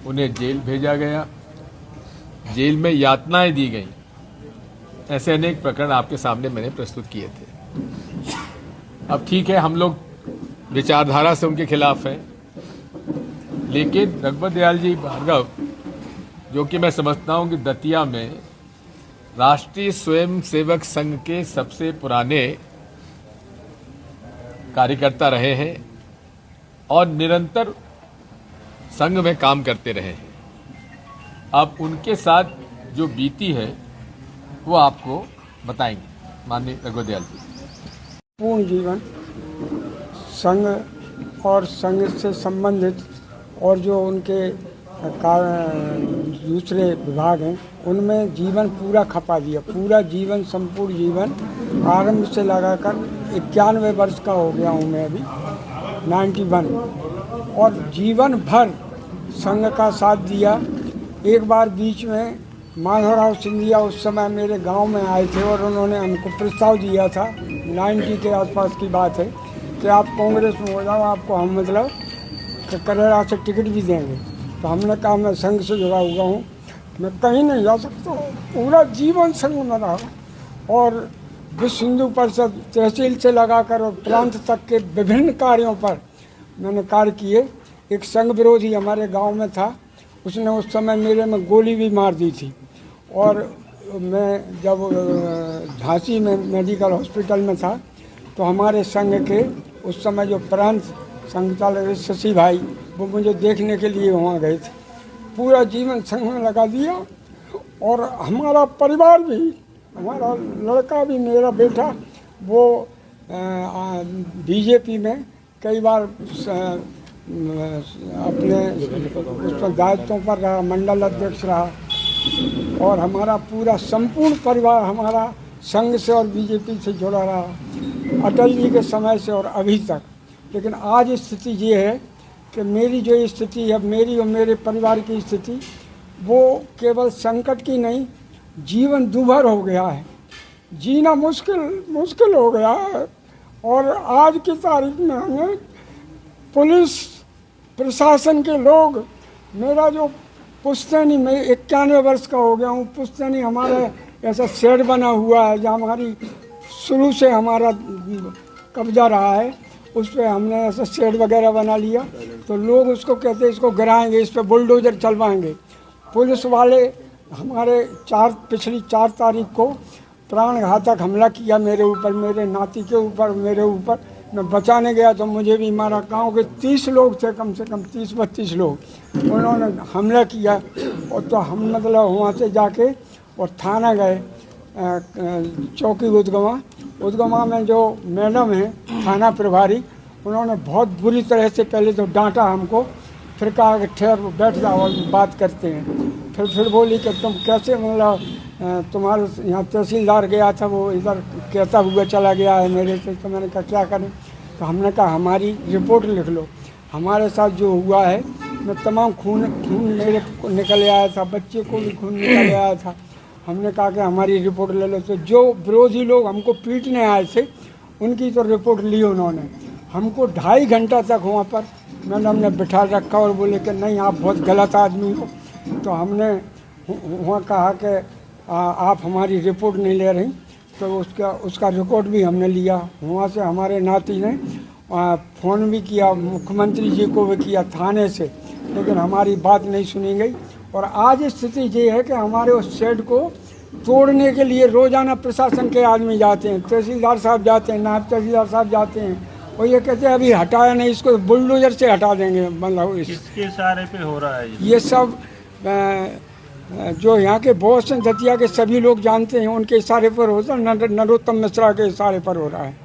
उन्हें जेल भेजा गया, जेल में यातनाएं दी गईं। ऐसे अनेक प्रकरण आपके सामने मैंने प्रस्तुत किए थे। अब ठीक है, हम लोग विचारधारा से उनके खिलाफ हैं, लेकिन रघुवर दयाल जी भार्गव, जो कि मैं समझता हूं कि दतिया में राष्ट्रीय स्वयं सेवक संघ के सबसे पुराने कार्यकर्ता रहे हैं और निरंतर संघ में काम करते रहे हैं, अब उनके साथ जो बीती है वो आपको बताएंगे माननीय रघुवर दयाल जी। पूर्ण जीवन संघ और संघ से संबंधित और जो उनके दूसरे विभाग हैं उनमें जीवन पूरा खपा दिया। पूरा जीवन, संपूर्ण जीवन आरंभ से लगाकर 91 वर्ष का हो गया हूँ मैं अभी, 91, और जीवन भर संघ का साथ दिया। एक बार बीच में माधवराव सिंधिया उस समय मेरे गांव में आए थे और उन्होंने हमको प्रस्ताव दिया था, 90 के आसपास की बात है, कि आप कांग्रेस में हो जाओ, आपको हम मतलब करेरा से टिकट भी देंगे। तो हमने कहा मैं संघ से जुड़ा हुआ हूँ, मैं कहीं नहीं जा सकता, पूरा जीवन संघ में रहा और विश्व हिंदू परिषद तहसील से लगाकर और प्रांत तक के विभिन्न कार्यों पर मैंने कार्य किए। एक संघ विरोधी हमारे गांव में था, उसने उस समय मेरे में गोली भी मार दी थी, और मैं जब झांसी में मेडिकल हॉस्पिटल में था तो हमारे संघ के उस समय जो प्रांत संचालक शशि भाई, वो मुझे देखने के लिए वहाँ गए थे। पूरा जीवन संघ में लगा दिया और हमारा परिवार भी, हमारा लड़का भी, मेरा बेटा, वो बीजेपी में कई बार अपने उस पर दायित्वों पर रहा, मंडल अध्यक्ष रहा, और हमारा पूरा संपूर्ण परिवार हमारा संघ से और बीजेपी से जुड़ा रहा, अटल जी के समय से और अभी तक। लेकिन आज स्थिति ये है कि मेरी जो स्थिति है, मेरी और मेरे परिवार की स्थिति, वो केवल संकट की नहीं, जीवन दूभर हो गया है, जीना मुश्किल हो गया है। और आज की तारीख में हमें पुलिस प्रशासन के लोग, मेरा जो पुश्तैनी, मैं 91 वर्ष का हो गया हूँ, पुश्तैनी हमारा ऐसा शेड बना हुआ है जहाँ हमारी शुरू से हमारा कब्जा रहा है, उस पर हमने ऐसा शेड वगैरह बना लिया, तो लोग उसको कहते हैं इसको गिराएंगे, इस पर बुलडोजर चलवाएंगे। पुलिस वाले हमारे पिछली 4 तारीख को प्राणघातक हमला किया मेरे ऊपर, मेरे नाती के ऊपर, मेरे ऊपर। मैं बचाने गया तो मुझे भी मारा। गांव के 30 लोग थे, कम से कम 30-32 लोग, उन्होंने हमला किया। और तो हम मतलब वहाँ से जाके और थाना गए, चौकी उदगमा में जो मैडम है थाना प्रभारी, उन्होंने बहुत बुरी तरह से पहले तो डांटा हमको, फिर कहा कि ठहर बैठ जाओ और बात करते हैं। फिर बोली कि तुम कैसे, मतलब तुम्हारे यहाँ तहसीलदार गया था, वो इधर कहता हुआ चला गया है मेरे से। तो मैंने कहा क्या करें, तो हमने कहा हमारी रिपोर्ट लिख लो, हमारे साथ जो हुआ है, मैं तमाम खून मेरे को निकल आया था, बच्चे को भी खून निकल आया था। हमने कहा कि हमारी रिपोर्ट ले लो। तो जो विरोधी लोग हमको पीटने आए थे उनकी तो रिपोर्ट ली उन्होंने। हमको 2.5 घंटा तक वहाँ पर मैडम ने बिठा रखा और बोले कि नहीं आप बहुत गलत आदमी हो। तो हमने वहाँ कहा कि आप हमारी रिपोर्ट नहीं ले रही, तो उसका रिकॉर्ड भी हमने लिया। वहाँ से हमारे नाती ने फ़ोन भी किया, मुख्यमंत्री जी को भी किया थाने से, लेकिन हमारी बात नहीं सुनी गई। और आज स्थिति ये है कि हमारे उस शेड को तोड़ने के लिए रोज़ाना प्रशासन के आदमी जाते हैं, तहसीलदार साहब जाते हैं, नायब तहसीलदार साहब जाते हैं, और ये कहते हैं अभी हटाया नहीं, इसको बुलडोजर से हटा देंगे। मतलब इसके इशारे पे हो रहा है ये सब। जो यहाँ के बॉस हैं दतिया के, सभी लोग जानते हैं, उनके इशारे पर होता है, नरोत्तम मिश्रा के इशारे पर हो रहा है।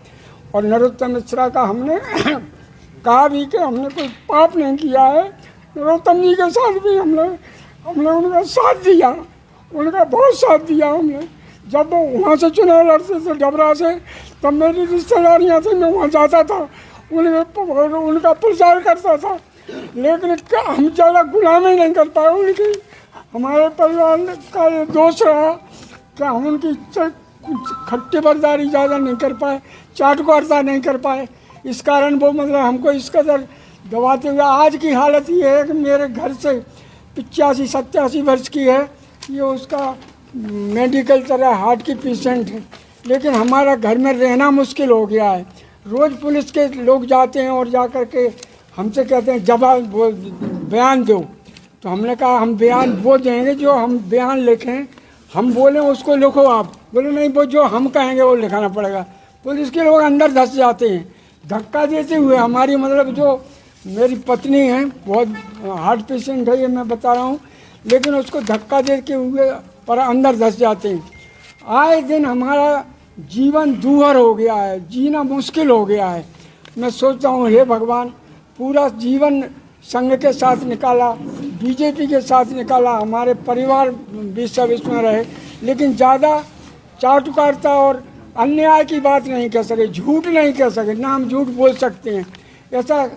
और नरोत्तम मिश्रा का हमने कहा भी कि हमने कोई पाप नहीं किया है। नरोत्तम जी के साथ भी हमने उनका साथ दिया, उनका बहुत साथ दिया हमने। जब वो वहाँ से चुनाव लड़ते थे डबरा से, तब मेरी रिश्तेदारियाँ थी, मैं वहाँ जाता था, उनका प्रचार करता था। लेकिन हम ज़्यादा गुलामी नहीं कर पाए उनकी। हमारे परिवार का ये दोष रहा कि हम उनकी खट्टी बरदारी ज़्यादा नहीं कर पाए, चाटुकारिता नहीं कर पाए। इस कारण वो मतलब हमको इस कदर दबाते हुए। आज की हालत ये है कि मेरे घर से 85-87 वर्ष की है, ये उसका मेडिकल तरह हार्ट की पेशेंट है, लेकिन हमारा घर में रहना मुश्किल हो गया है। रोज़ पुलिस के लोग जाते हैं और जा कर के हमसे कहते हैं जवाब बयान दो, तो हमने कहा हम बयान वो देंगे जो हम बयान लिखें, हम बोलें उसको लिखो आप। बोले नहीं, वो जो हम कहेंगे वो लिखाना पड़ेगा। पुलिस के लोग अंदर धंस जाते हैं, धक्का देते हुए। हमारी मतलब जो मेरी पत्नी है बहुत हार्ट पेशेंट है, ये मैं बता रहा हूँ, लेकिन उसको धक्का देते हुए पर अंदर धंस जाते हैं। आए दिन हमारा जीवन दूहर हो गया है, जीना मुश्किल हो गया है। मैं सोचता हूँ हे भगवान, पूरा जीवन संघ के साथ निकाला, बीजेपी के साथ निकाला, हमारे परिवार भी सब इसमें रहे, लेकिन ज़्यादा चाटुकारिता और अन्याय की बात नहीं कह सके, झूठ नहीं कह सके, ना हम झूठ बोल सकते हैं। ऐसा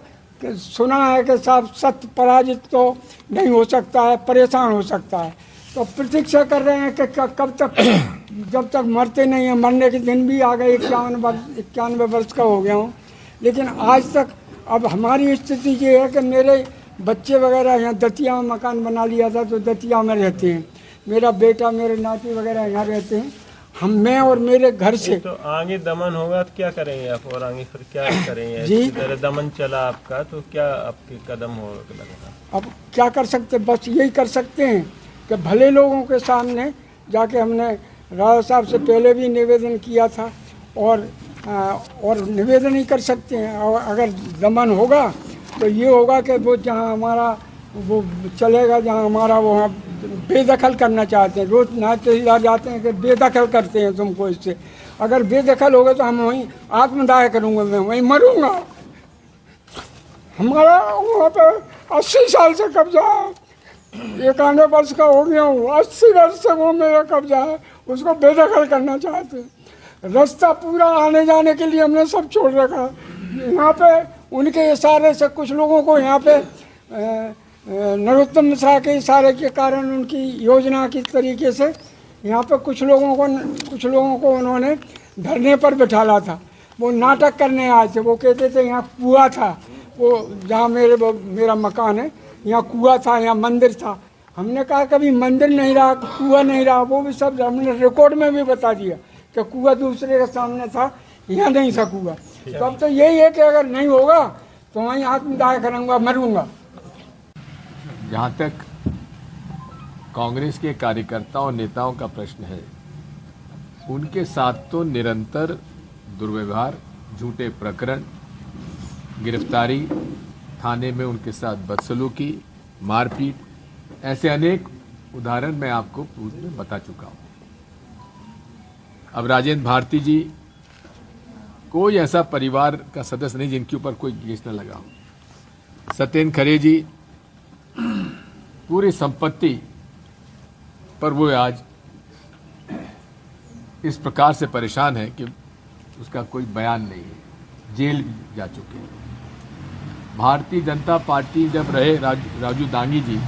सुना है कि साहब सत्य पराजित तो नहीं हो सकता है, परेशान हो सकता है। तो प्रतीक्षा कर रहे हैं कि कब तक, जब तक मरते नहीं हैं। मरने के दिन भी आ गए, 91 वर्ष का हो गया हूँ, लेकिन आज तक अब हमारी स्थिति ये है कि मेरे बच्चे वगैरह यहाँ दतिया में मकान बना लिया था, तो दतिया में रहते हैं। मेरा बेटा, मेरे नाती वगैरह यहाँ रहते हैं। मैं और मेरे घर से तो आगे दमन होगा तो क्या करेंगे आप, और आगे फिर क्या करेंगे? जी, इस तरह दमन चला आपका, तो क्या आपके कदम होगा? अब क्या कर सकते, बस यही कर सकते हैं कि भले लोगों के सामने जाके, हमने राजा साहब से पहले भी निवेदन किया था और निवेदन ही कर सकते हैं। और अगर दमन होगा तो ये होगा कि वो जहाँ हमारा वो चलेगा, जहाँ हमारा वहाँ बेदखल करना चाहते हैं। रोज नायब तहसीलदार जाते हैं कि बेदखल करते हैं तुमको इससे। अगर बेदखल होगा तो हम वहीं आत्मदाह करूँगा, मैं वहीं मरूँगा। हमारा वहाँ पे 80 साल से कब्जा है, 91 वर्ष का हो गया हूँ, 80 वर्ष से वो मेरा कब्जा है, उसको बेदखल करना चाहते हैं। रास्ता पूरा आने जाने के लिए हमने सब छोड़ रखा है। यहाँ पे उनके इशारे से कुछ लोगों को, यहाँ पे नरोत्तम मिश्रा के इशारे के कारण, उनकी योजना की तरीके से यहाँ पे कुछ लोगों को उन्होंने धरने पर बिठाला था। वो नाटक करने आए थे, वो कहते थे यहाँ कुआं था, वो जहाँ मेरा मकान है, यहाँ कुआं था, यहाँ मंदिर था। हमने कहा कभी मंदिर नहीं रहा, कुआं नहीं रहा, वो भी सब हमने रिकॉर्ड में भी बता दिया कि कुआं दूसरे के सामने था, यहाँ नहीं था कुआं। तो अब तो यही है कि अगर नहीं होगा तो वहीं आत्मदाह करूँगा, मरूँगा। जहाँ तक कांग्रेस के कार्यकर्ताओं और नेताओं का प्रश्न है, उनके साथ तो निरंतर दुर्व्यवहार, झूठे प्रकरण, गिरफ्तारी, थाने में उनके साथ बदसलूकी, मारपीट, ऐसे अनेक उदाहरण मैं आपको पूर्व में बता चुका हूँ। अब राजेंद्र भारती जी, कोई ऐसा परिवार का सदस्य नहीं जिनके ऊपर कोई केस न लगा हो। सत्येंद्र खरे जी, पूरी संपत्ति पर वो आज इस प्रकार से परेशान है कि उसका कोई बयान नहीं है, जेल जा चुके हैं। भारतीय जनता पार्टी जब रहे राजू दांगी जी,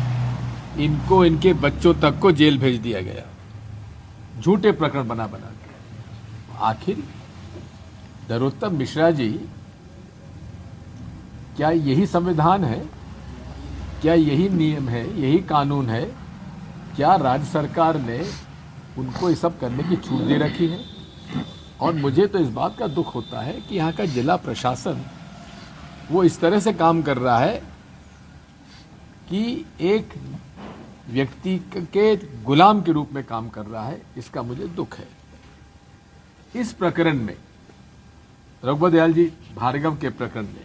इनको, इनके बच्चों तक को जेल भेज दिया गया, झूठे प्रकरण बना के। आखिर नरोत्तम मिश्रा जी, क्या यही संविधान है? क्या यही नियम है, यही कानून है? क्या राज्य सरकार ने उनको ये सब करने की छूट दे रखी है? और मुझे तो इस बात का दुख होता है कि यहाँ का जिला प्रशासन वो इस तरह से काम कर रहा है कि एक व्यक्ति के गुलाम के रूप में काम कर रहा है। इसका मुझे दुख है। इस प्रकरण में, रघुवर दयाल जी भार्गव के प्रकरण में,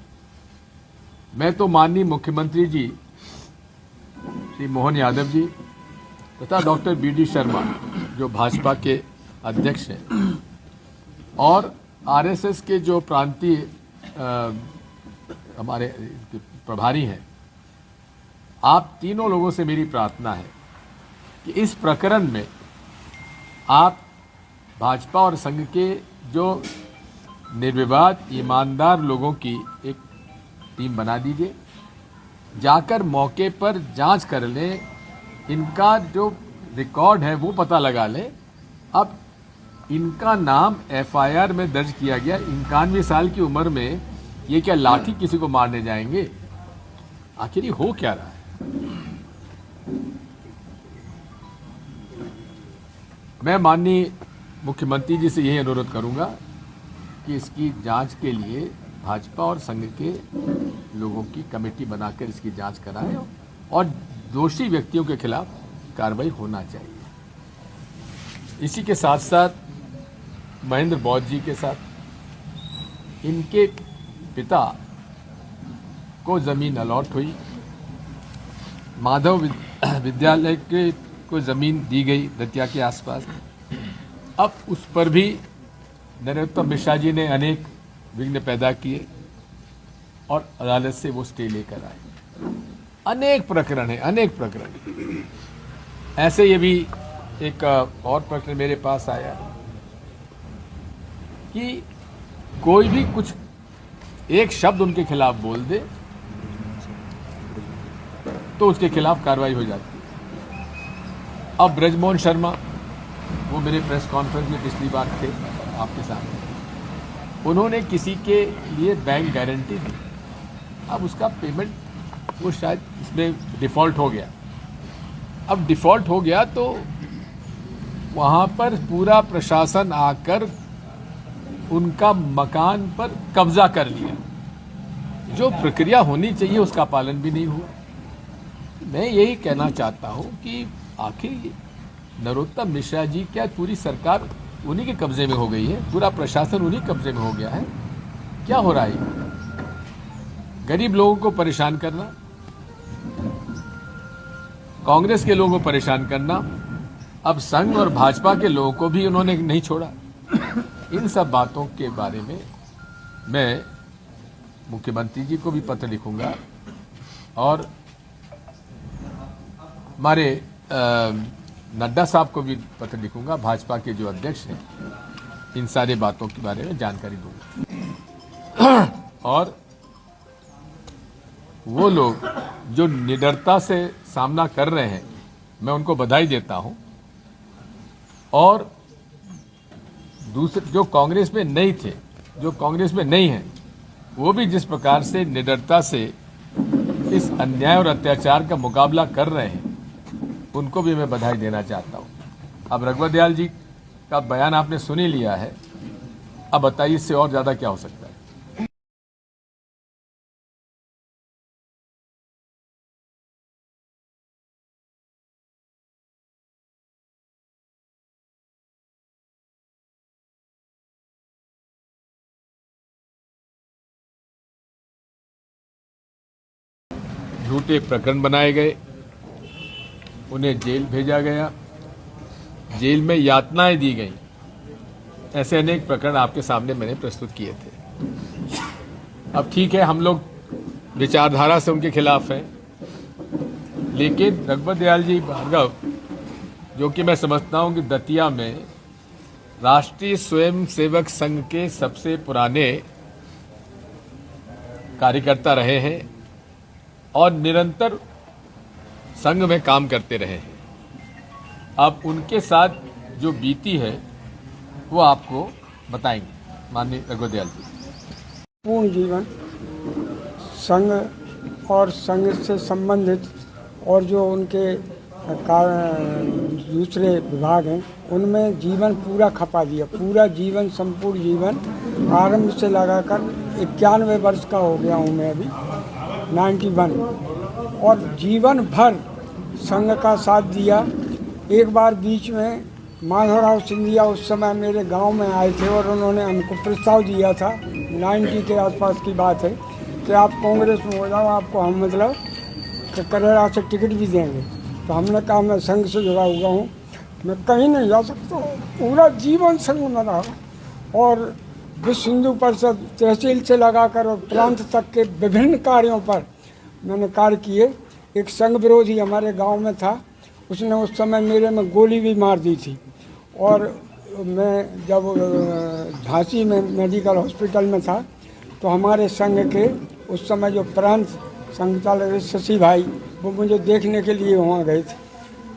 मैं तो माननीय मुख्यमंत्री जी श्री मोहन यादव जी तथा डॉक्टर BD शर्मा जो भाजपा के अध्यक्ष हैं और RSS के जो प्रांतीय हमारे प्रभारी हैं, आप तीनों लोगों से मेरी प्रार्थना है कि इस प्रकरण में आप भाजपा और संघ के जो निर्विवाद ईमानदार लोगों की एक टीम बना दीजिए, जाकर मौके पर जांच कर लें, इनका जो रिकॉर्ड है वो पता लगा लें। अब इनका नाम FIR में दर्ज किया गया, 91 साल की उम्र में ये क्या लाठी किसी को मारने जाएंगे? आखिर ये हो क्या रहा है? मैं माननीय मुख्यमंत्री जी से यही अनुरोध करूंगा कि इसकी जांच के लिए भाजपा और संघ के लोगों की कमेटी बनाकर इसकी जांच कराएं और दोषी व्यक्तियों के खिलाफ कार्रवाई होना चाहिए। इसी के साथ साथ महेंद्र बौद्ध जी के साथ इनके पिता को जमीन अलॉट हुई, माधव विद्यालय के को जमीन दी गई दतिया के आसपास। अब उस पर भी नरोत्तम मिश्रा जी ने अनेक विघ्न पैदा किए और अदालत से वो स्टे लेकर आए। अनेक प्रकरण है, अनेक प्रकरण। ऐसे ये भी एक और प्रकरण मेरे पास आया कि कोई भी कुछ एक शब्द उनके खिलाफ बोल दे तो उसके खिलाफ कार्रवाई हो जाती है। अब ब्रजमोहन शर्मा, वो मेरे प्रेस कॉन्फ्रेंस में पिछली बार थे आपके सामने, उन्होंने किसी के लिए बैंक गारंटी दी। अब उसका पेमेंट वो शायद इसमें डिफ़ॉल्ट हो गया। अब डिफ़ॉल्ट हो गया तो वहाँ पर पूरा प्रशासन आकर उनका मकान पर कब्जा कर लिया। जो प्रक्रिया होनी चाहिए उसका पालन भी नहीं हुआ। मैं यही कहना चाहता हूँ कि आखिर नरोत्तम मिश्रा जी, क्या पूरी सरकार उन्हीं के कब्जे में हो गई है? पूरा प्रशासन उन्हीं कब्जे में हो गया है? क्या हो रहा है? गरीब लोगों को परेशान करना, कांग्रेस के लोगों को परेशान करना, अब संघ और भाजपा के लोगों को भी उन्होंने नहीं छोड़ा। इन सब बातों के बारे में मैं मुख्यमंत्री जी को भी पत्र लिखूंगा और हमारे नड्डा साहब को भी पत्र लिखूंगा, भाजपा के जो अध्यक्ष हैं, इन सारे बातों के बारे में जानकारी दूंगा। और वो लोग जो निडरता से सामना कर रहे हैं, मैं उनको बधाई देता हूं। और दूसरे जो कांग्रेस में नहीं थे, जो कांग्रेस में नहीं हैं, वो भी जिस प्रकार से निडरता से इस अन्याय और अत्याचार का मुकाबला कर रहे हैं, उनको भी मैं बधाई देना चाहता हूं। अब रघुवर दयाल जी का बयान आपने सुन ही लिया है, अब बताइए इससे और ज्यादा क्या हो सकता है? झूठे प्रकरण बनाए गए, उन्हें जेल भेजा गया, जेल में यातनाएं दी गई। ऐसे अनेक प्रकरण आपके सामने मैंने प्रस्तुत किए थे। अब ठीक है, हम लोग विचारधारा से उनके खिलाफ हैं, लेकिन रघुवर दयाल जी भार्गव, जो कि मैं समझता हूं कि दतिया में राष्ट्रीय स्वयंसेवक संघ के सबसे पुराने कार्यकर्ता रहे हैं और निरंतर संघ में काम करते रहे हैं। अब उनके साथ जो बीती है वो आपको बताएंगे माननीय रघुवर दयाल जी। पूर्ण जीवन संघ और संघ से संबंधित और जो उनके दूसरे विभाग हैं, उनमें जीवन पूरा खपा दिया। पूरा जीवन, संपूर्ण जीवन आरंभ से लगाकर 91 वर्ष का हो गया हूँ मैं अभी, 91, और जीवन भर संघ का साथ दिया। एक बार बीच में माधवराव सिंधिया उस समय मेरे गांव में आए थे और उन्होंने हमको प्रस्ताव दिया था, 90 के आसपास की बात है, कि आप कांग्रेस में हो जाओ, आपको हम मतलब करेरा से टिकट भी देंगे। तो हमने कहा मैं संघ से जुड़ा हुआ हूँ, मैं कहीं नहीं जा सकता। पूरा जीवन संघ में रहा और विश्व हिंदू परिषद तहसील से लगाकर और प्रांत तक के विभिन्न कार्यों पर मैंने कार्य किए। एक संघ विरोधी हमारे गांव में था, उसने उस समय मेरे में गोली भी मार दी थी। और मैं जब झांसी में मेडिकल हॉस्पिटल में था तो हमारे संघ के उस समय जो प्रांत संचालक शशि भाई, वो मुझे देखने के लिए वहाँ गए थे।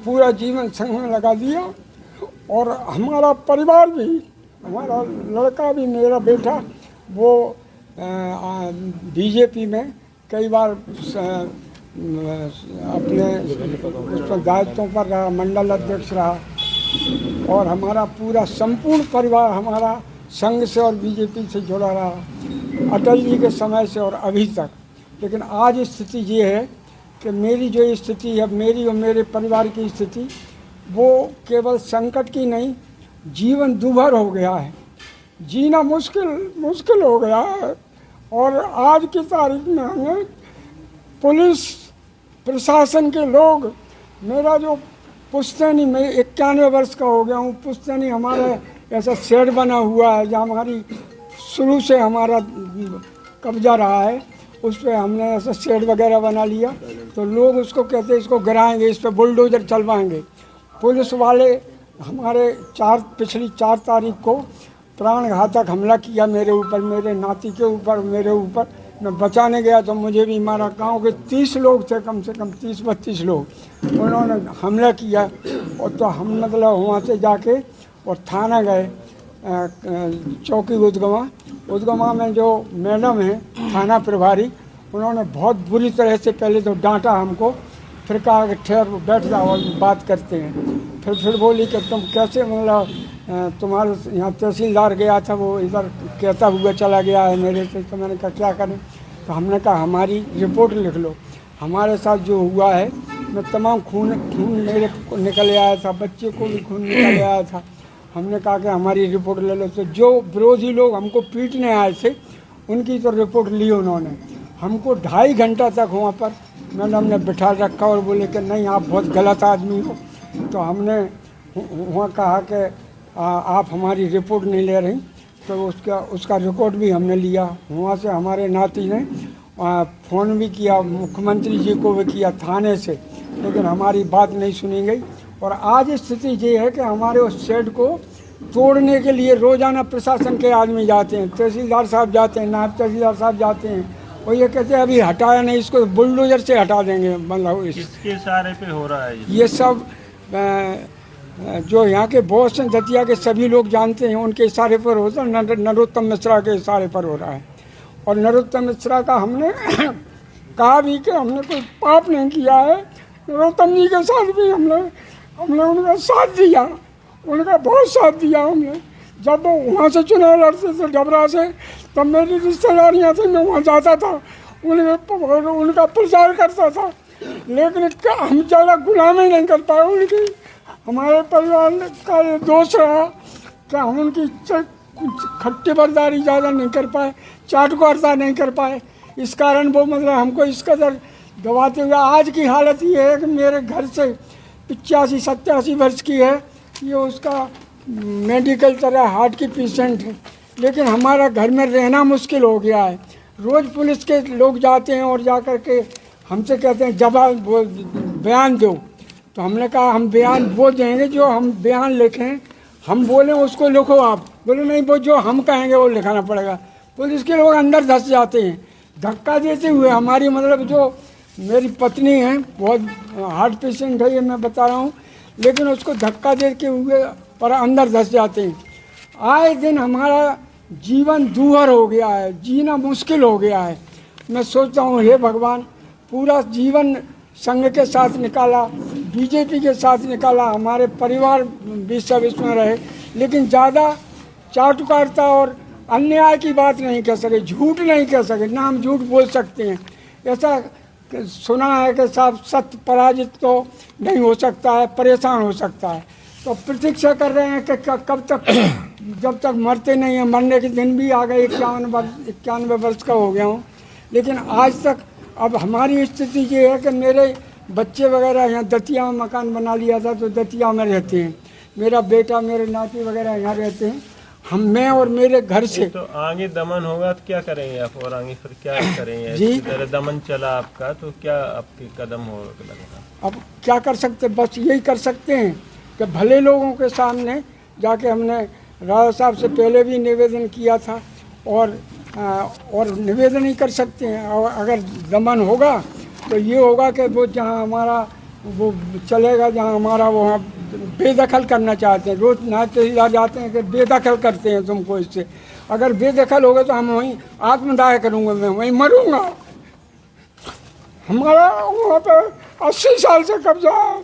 पूरा जीवन संघ में लगा दिया और हमारा परिवार भी, हमारा लड़का भी, मेरा बेटा, वो बीजेपी में कई बार अपने उस पर दायित्वों पर रहा, मंडल अध्यक्ष रहा और हमारा पूरा संपूर्ण परिवार हमारा संघ से और बीजेपी से जुड़ा रहा अटल जी के समय से और अभी तक। लेकिन आज स्थिति ये है कि मेरी जो स्थिति है, मेरी और मेरे परिवार की स्थिति, वो केवल संकट की नहीं, जीवन दूभर हो गया है, जीना मुश्किल हो गया है। और आज की तारीख में हमें पुलिस प्रशासन के लोग, मेरा जो पुश्तैनी, मैं 91 वर्ष का हो गया हूँ, पुश्तैनी हमारा ऐसा शेड बना हुआ है जहाँ हमारी शुरू से हमारा कब्जा रहा है, उस पर हमने ऐसा शेड वगैरह बना लिया। तो लोग उसको कहते हैं इसको गिराएंगे, इस पर बुलडोजर चलवाएंगे। पुलिस वाले हमारे पिछली 4 तारीख को प्राणघातक हमला किया मेरे ऊपर, मेरे नाती के ऊपर, मेरे ऊपर। मैं बचाने गया तो मुझे भी मारा। गांव के 30 लोग थे, कम से कम 30-32 लोग, उन्होंने हमला किया। और तो हम मतलब वहाँ से जाके और थाना गए, चौकी उद्गमा में जो मैडम है थाना प्रभारी, उन्होंने बहुत बुरी तरह से पहले तो डांटा हमको, फिर कहा कि ठहर बैठ जाओ और बात करते हैं। फिर बोली कि तुम कैसे, मतलब तुम्हारे यहाँ तहसीलदार गया था, वो इधर कहता हुआ चला गया है मेरे से। तो मैंने कहा क्या करें, तो हमने कहा हमारी रिपोर्ट लिख लो, हमारे साथ जो हुआ है, मैं तमाम खून मेरे को निकल आया था, बच्चे को भी खून निकल आया था। हमने कहा कि हमारी रिपोर्ट ले लो। तो जो विरोधी लोग हमको पीटने आए थे, उनकी तो रिपोर्ट ली उन्होंने। हमको 2.5 घंटा तक वहाँ पर मैडम ने बिठा रखा और बोले कि नहीं आप बहुत गलत आदमी हो। तो हमने वहाँ कहा कि आप हमारी रिपोर्ट नहीं ले रही, तो उसका रिकॉर्ड भी हमने लिया। वहाँ से हमारे नाती ने फ़ोन भी किया, मुख्यमंत्री जी को भी किया थाने से, लेकिन हमारी बात नहीं सुनी गई। और आज स्थिति ये है कि हमारे उस शेड को तोड़ने के लिए रोज़ाना प्रशासन के आदमी जाते हैं, तहसीलदार साहब जाते हैं, नायब तहसीलदार साहब जाते हैं, और ये कहते हैं अभी हटाया नहीं, इसको बुलडोजर से हटा देंगे। मतलब किसके इशारे पे हो रहा है ये सब जो यहाँ के बॉस हैं, दतिया के सभी लोग जानते हैं, उनके इशारे पर होता है। नरोत्तम मिश्रा के इशारे पर हो रहा है। और नरोत्तम मिश्रा का हमने कहा भी कि हमने कोई पाप नहीं किया है। नरोत्तम जी के साथ भी हमने उनका साथ दिया, उनका बहुत साथ दिया हमने। जब वो वहाँ से चुनाव लड़ते थे डबरा से, तब मेरी रिश्तेदारियाँ थी, मैं वहाँ जाता था, उनका प्रचार करता था। लेकिन हम ज़्यादा गुलामी नहीं कर पाए उनकी। हमारे परिवार का ये दोष रहा कि हम उनकी खट्टी बरदारी ज़्यादा नहीं कर पाए, चाटुकारिता नहीं कर पाए। इस कारण वो मतलब हमको इस कदर दबाते हुए। आज की हालत ये है कि मेरे घर से 85-87 वर्ष की है, ये उसका मेडिकल तरह हार्ट की पेशेंट है, लेकिन हमारा घर में रहना मुश्किल हो गया है। रोज़ पुलिस के लोग जाते हैं और जा कर के हमसे कहते हैं जवाब बयान दो। तो हमने कहा हम बयान वो देंगे जो हम बयान लिखें, हम बोलें उसको लिखो आप। बोले नहीं, वो जो हम कहेंगे वो लिखाना पड़ेगा। पुलिस के लोग अंदर धंस जाते हैं, धक्का देते हुए। हमारी मतलब जो मेरी पत्नी है, बहुत हार्ट पेशेंट है, ये मैं बता रहा हूँ, लेकिन उसको धक्का देते हुए पर अंदर धंस जाते हैं। आए दिन हमारा जीवन दूभर हो गया है, जीना मुश्किल हो गया है। मैं सोचता हूँ हे भगवान, पूरा जीवन संघ के साथ निकाला, बीजेपी के साथ निकाला, हमारे परिवार भी सब इसमें रहे, लेकिन ज़्यादा चाटुकारिता और अन्याय की बात नहीं कह सके, झूठ नहीं कह सके, ना हम झूठ बोल सकते हैं। ऐसा सुना है कि साहब सत्य पराजित तो नहीं हो सकता है, परेशान हो सकता है। तो प्रतीक्षा कर रहे हैं कि कब तक, जब तक मरते नहीं हैं। मरने के दिन भी आ गए, 91 वर्ष का हो गया हूँ, लेकिन आज तक। अब हमारी स्थिति ये है कि मेरे बच्चे वगैरह यहाँ दतिया में मकान बना लिया था, तो दतिया में रहते हैं। मेरा बेटा, मेरे नाती वगैरह यहाँ रहते हैं। मैं और मेरे घर से तो आगे दमन होगा तो क्या करेंगे आप, और आगे फिर क्या करेंगे? जी, इस तरह दमन चला आपका, तो क्या आपके कदम होगा? अब क्या कर सकते, बस यही कर सकते हैं कि भले लोगों के सामने जाके, हमने राजा साहब से पहले भी निवेदन किया था और निवेदन ही कर सकते हैं। और अगर दमन होगा तो ये होगा कि वो जहाँ हमारा वो चलेगा, जहाँ हमारा वहाँ बेदखल करना चाहते हैं। रोज नायब तहसीलदार जाते हैं कि बेदखल करते हैं तुमको इससे। अगर बेदखल होगा तो हम वहीं आत्मदाह करूँगा, मैं वहीं मरूँगा। हमारा वहाँ पे 80 साल से कब्जा है,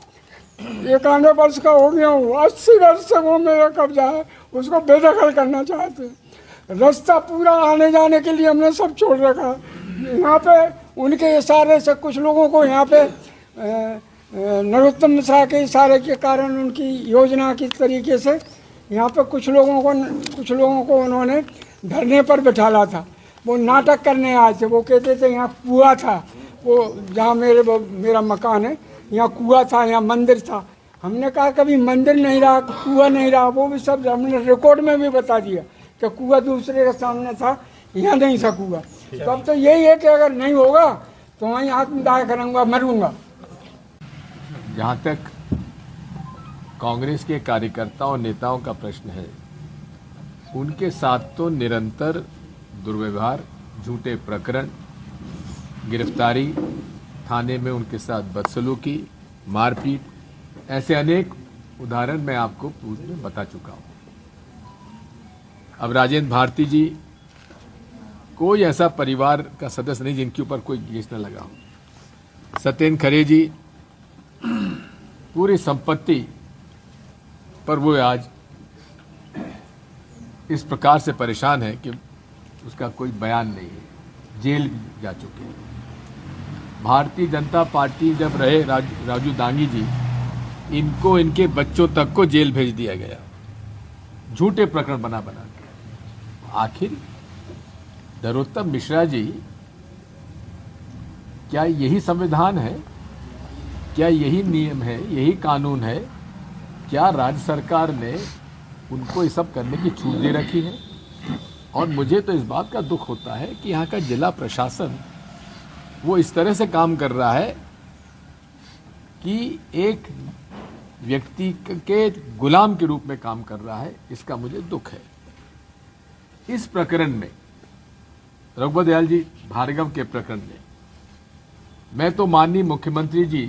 91 वर्ष का हो गया हूँ, 80 वर्ष से वो मेरा कब्जा है, उसको बेदखल करना चाहते हैं। रास्ता पूरा आने जाने के लिए हमने सब छोड़ रखा है। यहाँ पे उनके इशारे से कुछ लोगों को यहाँ पे नरोत्तम मिश्रा के इशारे के कारण उनकी योजना की तरीके से यहाँ पे कुछ लोगों को उन्होंने धरने पर बिठाला था। वो नाटक करने आए थे, वो कहते थे यहाँ कुआं था, वो जहाँ मेरा मकान है यहाँ कुआं था, यहाँ मंदिर था। हमने कहा कभी मंदिर नहीं रहा, कुआं नहीं रहा, वो भी सब हमने रिकॉर्ड में भी बता दिया कि कुआं दूसरे के सामने था, यहाँ नहीं था कुआं। तो अब तो यही है कि अगर नहीं होगा तो वहीं आत्मदाह करूँगा, मरूंगा। जहाँ तक कांग्रेस के कार्यकर्ताओं और नेताओं का प्रश्न है, उनके साथ तो निरंतर दुर्व्यवहार, झूठे प्रकरण, गिरफ्तारी, थाने में उनके साथ बदसलूकी, मारपीट, ऐसे अनेक उदाहरण मैं आपको पूर्व में बता चुका हूँ। अब राजेंद्र भारती जी कोई ऐसा परिवार का सदस्य नहीं जिनके ऊपर कोई केस न लगा हो। सत्येंद्र खरे जी पूरी संपत्ति पर वो आज इस प्रकार से परेशान है कि उसका कोई बयान नहीं है, जेल जा चुके हैं। भारतीय जनता पार्टी जब रहे राजू दांगी जी, इनको इनके बच्चों तक को जेल भेज दिया गया, झूठे प्रकरण बना के। आखिर नरोत्तम मिश्रा जी, क्या यही संविधान है? क्या यही नियम है, यही कानून है? क्या राज्य सरकार ने उनको ये सब करने की छूट दे रखी है? और मुझे तो इस बात का दुख होता है कि यहाँ का जिला प्रशासन वो इस तरह से काम कर रहा है कि एक व्यक्ति के गुलाम के रूप में काम कर रहा है। इसका मुझे दुख है। इस प्रकरण में, रघुवर दयाल जी भार्गव के प्रकरण में, मैं तो माननीय मुख्यमंत्री जी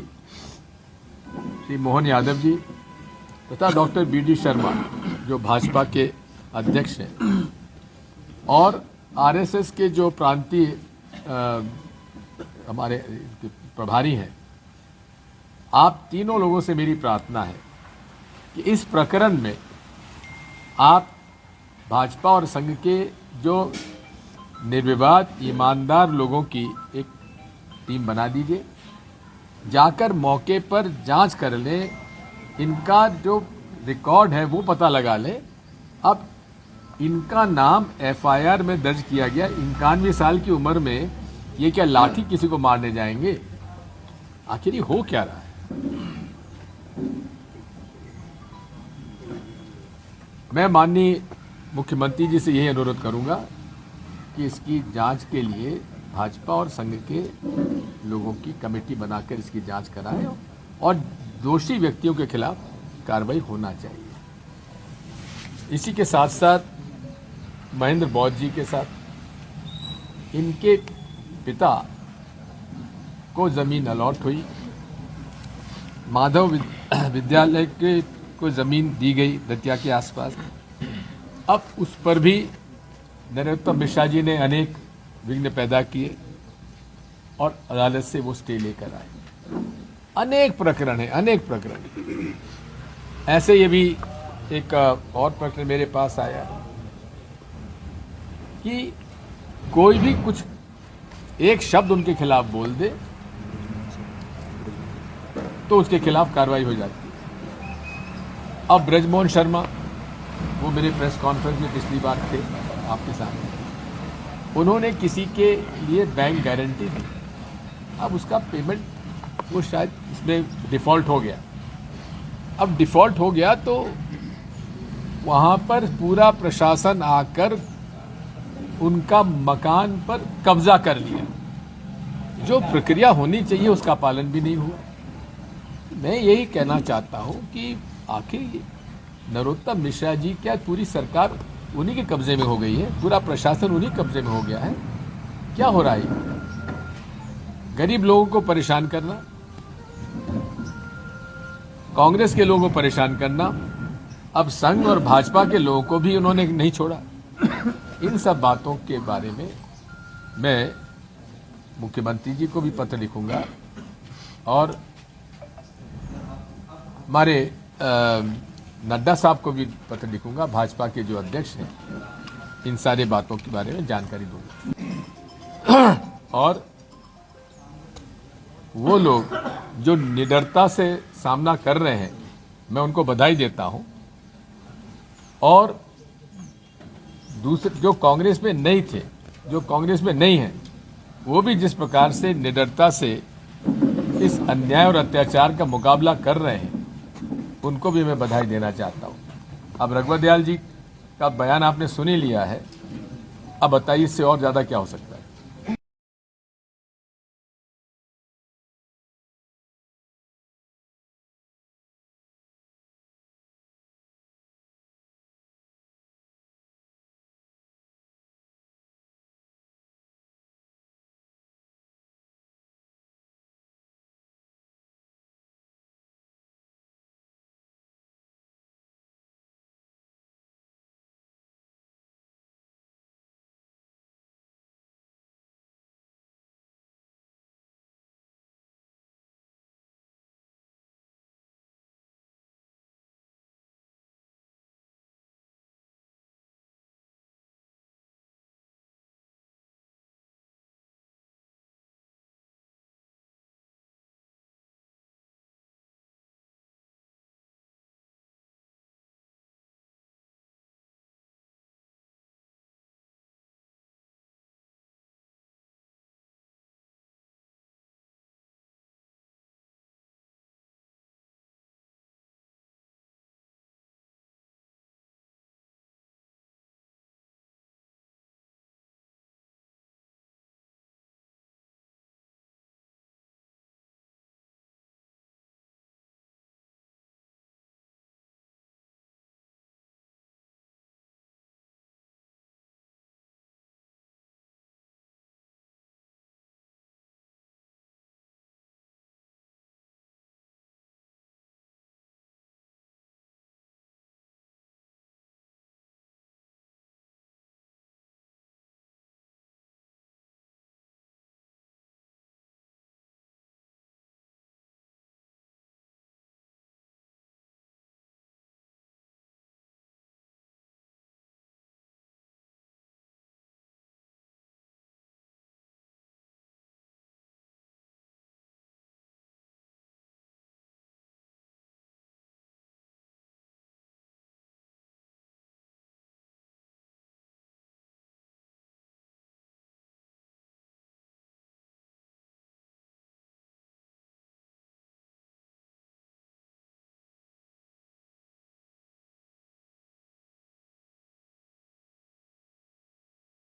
श्री मोहन यादव जी तथा डॉक्टर BD शर्मा जो भाजपा के अध्यक्ष हैं और RSS के जो प्रांतीय हमारे प्रभारी हैं, आप तीनों लोगों से मेरी प्रार्थना है कि इस प्रकरण में आप भाजपा और संघ के जो निर्विवाद ईमानदार लोगों की एक टीम बना दीजिए, जाकर मौके पर जांच कर लें, इनका जो रिकॉर्ड है वो पता लगा लें। अब इनका नाम FIR में दर्ज किया गया, 91 साल की उम्र में ये क्या लाठी किसी को मारने जाएंगे? आखिर ये हो क्या रहा है? मैं माननीय मुख्यमंत्री जी से यही अनुरोध करूंगा कि इसकी जांच के लिए भाजपा और संघ के लोगों की कमेटी बनाकर इसकी जांच कराएं और दोषी व्यक्तियों के खिलाफ कार्रवाई होना चाहिए। इसी के साथ साथ महेंद्र बौद्ध जी के साथ इनके पिता को जमीन अलॉट हुई, माधव विद्यालय के को जमीन दी गई दतिया के आसपास। अब उस पर भी नरोत्तम मिश्रा जी ने अनेक विघ्न पैदा किए और अदालत से वो स्टे लेकर आए। अनेक प्रकरण है, अनेक प्रकरण। ऐसे ये भी एक और प्रकरण मेरे पास आया कि कोई भी कुछ एक शब्द उनके खिलाफ बोल दे तो उसके खिलाफ कार्रवाई हो जाती है। अब ब्रजमोहन शर्मा, वो मेरे प्रेस कॉन्फ्रेंस में पिछली बार थे आपके सामने, उन्होंने किसी के लिए बैंक गारंटी दी। अब उसका पेमेंट वो शायद इसमें डिफ़ॉल्ट हो गया। अब डिफ़ॉल्ट हो गया तो वहाँ पर पूरा प्रशासन आकर उनका मकान पर कब्जा कर लिया। जो प्रक्रिया होनी चाहिए उसका पालन भी नहीं हुआ। मैं यही कहना चाहता हूँ कि आखिर नरोत्तम मिश्रा जी, क्या पूरी सरकार उन्हीं के कब्जे में हो गई है? पूरा प्रशासन उन्हीं कब्जे में हो गया है? क्या हो रहा है? गरीब लोगों को परेशान करना, कांग्रेस के लोगों को परेशान करना, अब संघ और भाजपा के लोगों को भी उन्होंने नहीं छोड़ा। इन सब बातों के बारे में मैं मुख्यमंत्री जी को भी पत्र लिखूंगा और हमारे नड्डा साहब को भी पत्र लिखूंगा, भाजपा के जो अध्यक्ष हैं, इन सारे बातों के बारे में जानकारी दूंगा। और वो लोग जो निडरता से सामना कर रहे हैं, मैं उनको बधाई देता हूं। और दूसरे जो कांग्रेस में नहीं थे, जो कांग्रेस में नहीं हैं, वो भी जिस प्रकार से निडरता से इस अन्याय और अत्याचार का मुकाबला कर रहे हैं, उनको भी मैं बधाई देना चाहता हूं। अब रघुवर दयाल जी का बयान आपने सुन ही लिया है, अब बताइए इससे और ज्यादा क्या हो सकता है।